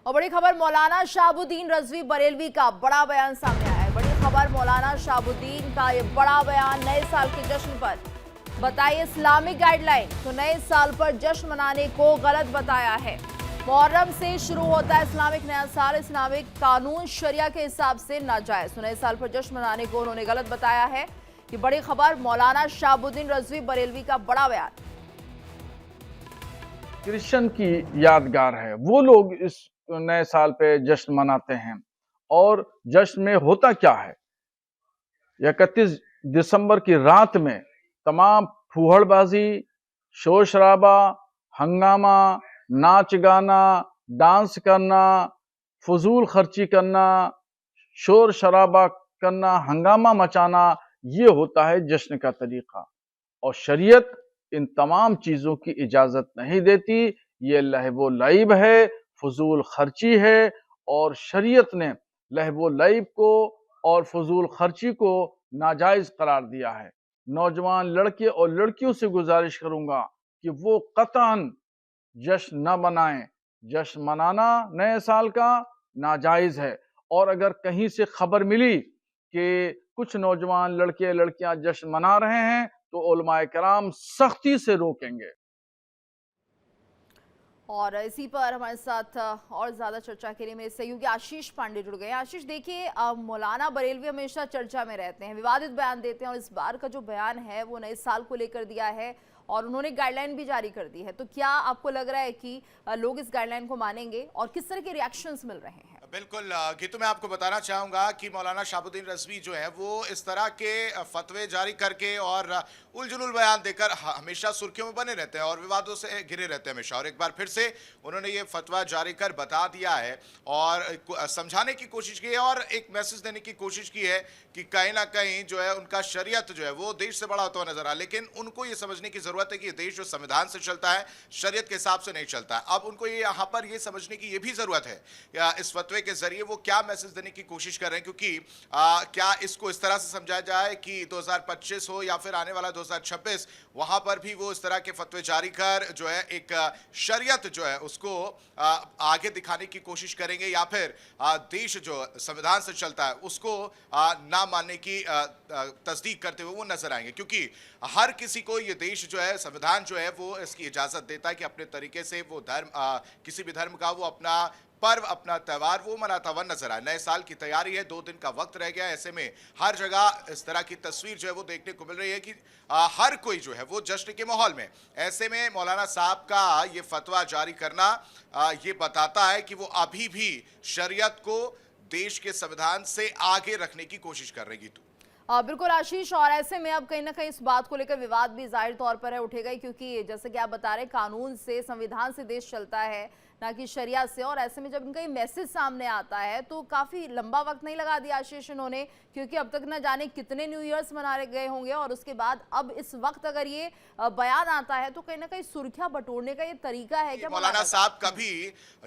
और बड़ी खबर मौलाना शहाबुद्दीन रजवी बरेलवी का बड़ा बयान सामने आया है। बड़ी खबर मौलाना शहाबुद्दीन का ये बड़ा बयान नए साल के जश्न पर बताइए इस्लामिक गाइडलाइन तो नए साल पर जश्न मनाने को गलत बताया है। मुहर्रम से शुरू होता है इस्लामिक नया साल, इस्लामिक कानून शरिया के हिसाब से नाजायज, तो नए साल पर जश्न मनाने को उन्होंने गलत बताया है। ये बड़ी खबर मौलाना शहाबुद्दीन रजवी बरेलवी का बड़ा बयान। क्रिश्चियन की यादगार है, वो लोग इस नए साल पे जश्न मनाते हैं। और जश्न में होता क्या है, 31 दिसंबर की रात में तमाम फूहड़बाजी, शोर शराबा, हंगामा, नाच गाना, डांस करना, फजूल खर्ची करना, शोर शराबा करना, हंगामा मचाना, ये होता है जश्न का तरीका। और शरीयत इन तमाम चीजों की इजाजत नहीं देती। ये लहबो लईब है, फजूल खर्ची है। और शरीयत ने लहबो लईब को और फजूल खर्ची को नाजायज करार दिया है। नौजवान लड़के और लड़कियों से गुजारिश करूंगा कि वो कतन जश्न न मनाएं। जश्न मनाना नए साल का नाजायज है। और अगर कहीं से खबर मिली कि कुछ नौजवान लड़के लड़कियां जश्न मना रहे हैं तो उलमाए कराम सख्ती से रोकेंगे। और इसी पर हमारे साथ और ज्यादा चर्चा के लिए मेरे सहयोगी आशीष पांडे जुड़ गए। आशीष, देखिए मौलाना बरेलवी हमेशा चर्चा में रहते हैं, विवादित बयान देते हैं और इस बार का जो बयान है वो नए साल को लेकर दिया है और उन्होंने गाइडलाइन भी जारी कर दी है। तो क्या आपको लग रहा है कि लोग इस गाइडलाइन को मानेंगे और किस तरह के रिएक्शंस मिल रहे हैं? बिल्कुल गीतू, मैं आपको बताना चाहूंगा कि मौलाना शहाबुद्दीन रजवी जो है वो इस तरह के फतवे जारी करके और उलझुल बयान देकर हमेशा सुर्खियों में बने रहते हैं और विवादों से घिरे रहते हैं हमेशा। और एक बार फिर से उन्होंने ये फतवा जारी कर बता दिया है और समझाने की कोशिश की है और एक मैसेज देने की कोशिश की है कि कहीं ना कहीं जो है उनका शरीयत जो है वो देश से बड़ा होता हुआ नजर आ, लेकिन उनको ये समझने की जरूरत है कि ये देश जो संविधान से चलता है, शरीयत के हिसाब से नहीं चलता है। अब उनको ये यहाँ पर ये समझने की ये भी जरूरत है इस फतवे के जरिए वो क्या मैसेज देने की कोशिश कर रहे हैं, क्योंकि क्या इसको इस तरह से समझा जाए कि 2025 हो या फिर आने वाला 2026, वहां पर भी वो इस तरह के फतवे जारी कर जो है एक शरीयत जो है उसको आगे दिखाने की कोशिश करेंगे, या फिर देश जो संविधान से चलता है उसको ना मानने की तस्दीक करते हुए वो नजर आएंगे। क्योंकि हर किसी को ये देश जो है, संविधान जो है वो इसकी इजाजत देता है कि अपने तरीके से वो धर्म, किसी भी धर्म का वो अपना पर्व, अपना त्यौहार वो मनाता हुआ नजर आए। नए साल की तैयारी है, 2 दिन का वक्त रह गया। ऐसे में हर जगह इस तरह की तस्वीर जो है वो देखने को मिल रही है कि हर कोई जो है वो जश्न के माहौल में। ऐसे में मौलाना साहब का ये फतवा जारी करना ये बताता है कि वो अभी भी शरीयत को देश के संविधान से आगे रखने की कोशिश कर रही। बिल्कुल आशीष, और ऐसे में अब कहीं ना कहीं इस बात को लेकर विवाद भी जाहिर तौर पर है उठेगा ही, क्योंकि जैसे कि आप बता रहे कानून से, संविधान से देश चलता है, ना कि शरिया से। और ऐसे में जब इनका ये मैसेज सामने आता है तो काफी लंबा वक्त नहीं लगा दिया आशीष इन्होंने, क्योंकि अब तक न जाने कितने न्यू ईयर्स मनाए गए होंगे और उसके बाद अब इस वक्त अगर ये बयान आता है तो कहीं ना कहीं सुर्खियां बटोरने का ये तरीका है क्या? मौलाना साहब कभी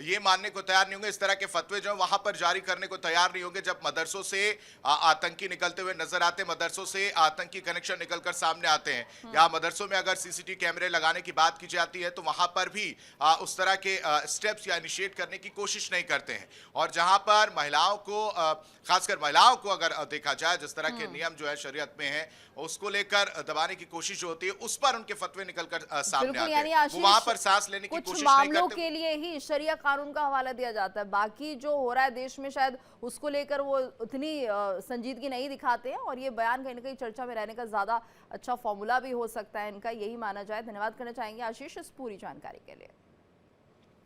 ये मानने को तैयार नहीं होंगे, इस तरह के फतवे जो वहां पर जारी करने को तैयार नहीं होंगे जब मदरसों से आतंकी निकलते हुए नजर आते हैं, मदरसों से आतंकी कनेक्शन निकलकर सामने आते हैं। या मदरसों में अगर सीसीटीवी कैमरे लगाने की बात की जाती है तो वहां पर भी उस तरह के स्टेप्स या इनिशिएट करने की कोशिश नहीं करते हैं। और जहां पर महिलाओं को, खासकर महिलाओं को अगर देखा जाए, जिस तरह के नियम जो है शरीयत में है उसको लेकर दबाने की कोशिश जो होती है, उस पर उनके फतवे निकलकर सामने आते हैं। वो वहां पर सांस लेने की कोशिश नहीं करते। मामलों के लिए ही शरिया कानून का हवाला दिया जाता है, बाकी जो हो रहा है देश में शायद उसको लेकर वो उतनी संजीदगी नहीं दिखाते हैं। और ये बयान कहीं ना कहीं चर्चा में रहने का ज्यादा अच्छा फॉर्मूला भी हो सकता है इनका, यही माना जाए। धन्यवाद करना चाहेंगे आशीष इस पूरी जानकारी के लिए।